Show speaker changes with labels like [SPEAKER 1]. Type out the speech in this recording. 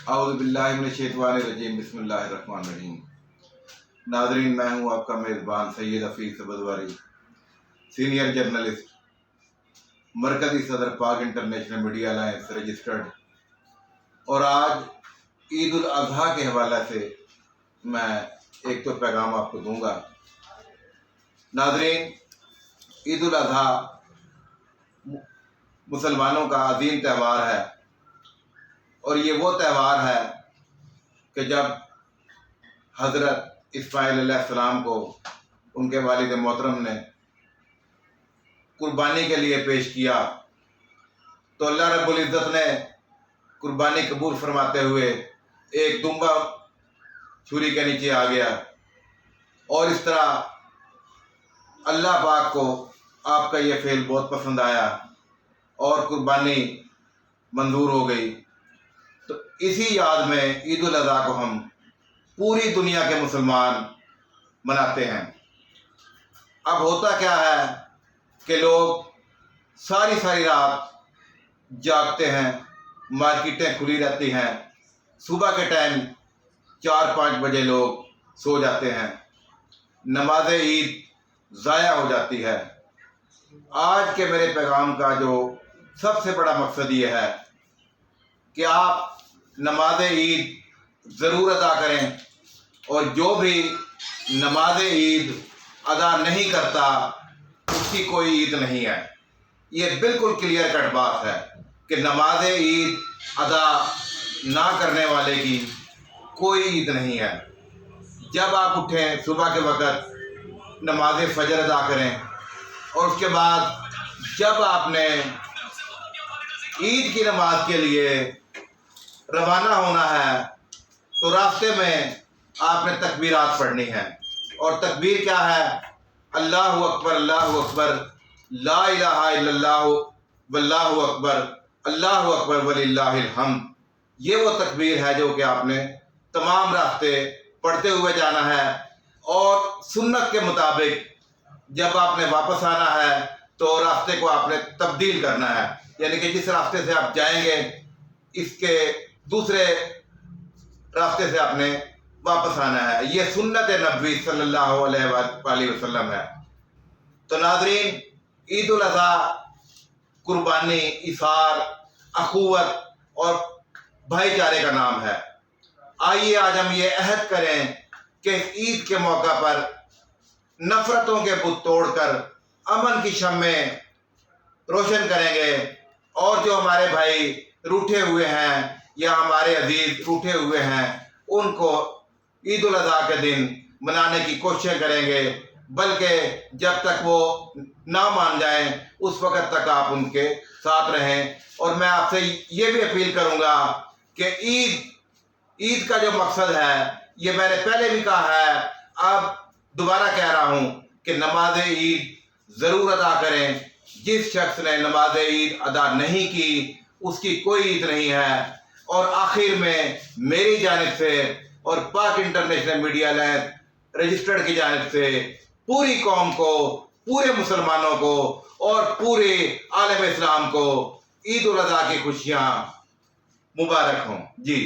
[SPEAKER 1] औज़ु बिल्लाहि मिनश शैतानिर रजीम बिस्मिल्लाहिर रहमानिर रहीम। नाज़रीन, मैं हूँ आपका मेज़बान सैयद हफीज़ सबज़वारी, सीनियर जर्नलिस्ट, मरकज़ी सदर पाक इंटरनेशनल मीडिया अलायंस रजिस्टर्ड। और आज ईद उल अज़हा के हवाले से मैं एक तो पैगाम आपको दूंगा। नाज़रीन, ईद उल अज़हा मुसलमानों का अजीम त्यौहार है और ये वो त्यौहार है कि जब हज़रत इस्माईल अलैहिस्सलाम को उनके वालिद मोहतरम ने कुर्बानी के लिए पेश किया तो अल्लाह रब्बुल इज़्ज़त ने कुर्बानी कबूल फरमाते हुए एक दुम्बा छुरी के नीचे आ गया और इस तरह अल्लाह पाक को आपका ये फ़ेल बहुत पसंद आया और कुर्बानी मंजूर हो गई। तो इसी याद में ईद उल अज़हा को हम पूरी दुनिया के मुसलमान मनाते हैं। अब होता क्या है कि लोग सारी सारी रात जागते हैं, मार्केटें खुली रहती हैं, सुबह के टाइम 4-5 बजे लोग सो जाते हैं, नमाज ईद ज़ाया हो जाती है। आज के मेरे पैगाम का जो सबसे बड़ा मकसद ये है कि आप नमाज ईद ज़रूर अदा करें और जो भी नमाज ईद अदा नहीं करता उसकी कोई ईद नहीं है। ये बिल्कुल क्लियर कट बात है कि नमाज ईद अदा ना करने वाले की कोई ईद नहीं है। जब आप उठें सुबह के वक़्त नमाज फजर अदा करें और उसके बाद जब आपने ईद की नमाज के लिए रवाना होना है तो रास्ते में आपने तकबीरात पढ़नी है। और तकबीर क्या है? अल्लाहु अकबर, ला इलाहा इल्लल्लाह, वल्लाहु अकबर, अल्लाहु अकबर वलिल्लाहिल हम्द। ये वो तकबीर है जो कि आपने तमाम रास्ते पढ़ते हुए जाना है। और सुन्नत के मुताबिक जब आपने वापस आना है तो रास्ते को आपने तब्दील करना है, यानी कि जिस रास्ते से आप जाएंगे इसके दूसरे रास्ते से आपने वापस आना है। ये सुन्नत नबी सल्लल्लाहु अलैहि वसल्लम है। तो नाज़रीन, ईद उल अज़हा कुर्बानी, इसार, अखुवत और भाईचारे का नाम है। आइए आज हम ये अहद करें कि ईद के मौका पर नफ़रतों के बुत तोड़कर अमन की शम्में रोशन करेंगे और जो हमारे भाई रूठे हुए हैं या हमारे अजीज रूठे हुए हैं उनको ईद उल अज़हा के दिन मनाने की कोशिश करेंगे, बल्कि जब तक वो ना मान जाएं उस वक़्त तक आप उनके साथ रहें। और मैं आपसे ये भी अपील करूँगा कि ईद का जो मकसद है ये मैंने पहले भी कहा है, अब दोबारा कह रहा हूँ कि नमाज ईद ज़रूर अदा करें। जिस शख्स ने नमाज ईद अदा नहीं की उसकी कोई ईद नहीं है। और आखिर में मेरी जानिब से और पाक इंटरनेशनल मीडिया अलायंस रजिस्टर्ड की जानिब से पूरी कौम को, पूरे मुसलमानों को और पूरे आलम इस्लाम को ईद उल अज़हा की खुशियाँ मुबारक हों। जी।